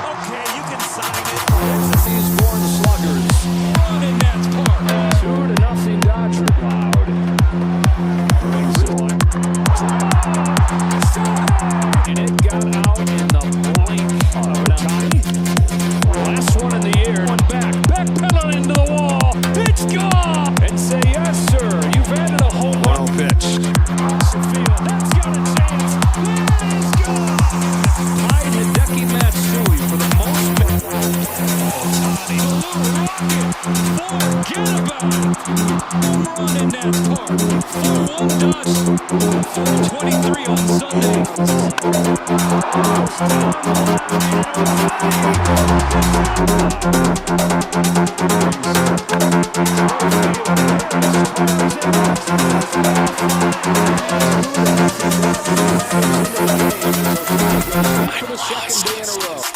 Okay, you can sign it. These born sluggers. Run in that park. 2-0 Dodger Cloud. And it got out in the blink of an eye. Last one in the year. One back. Backpedaling into the wall. It's gone. And say yes, sir. You've added a home run pitch. That's got a chance. That is gone. Tied Hideki Matsui for the most part. Otani. Forget about it. Run in that park. 4-1 Dodgers. 4-23 on Sunday.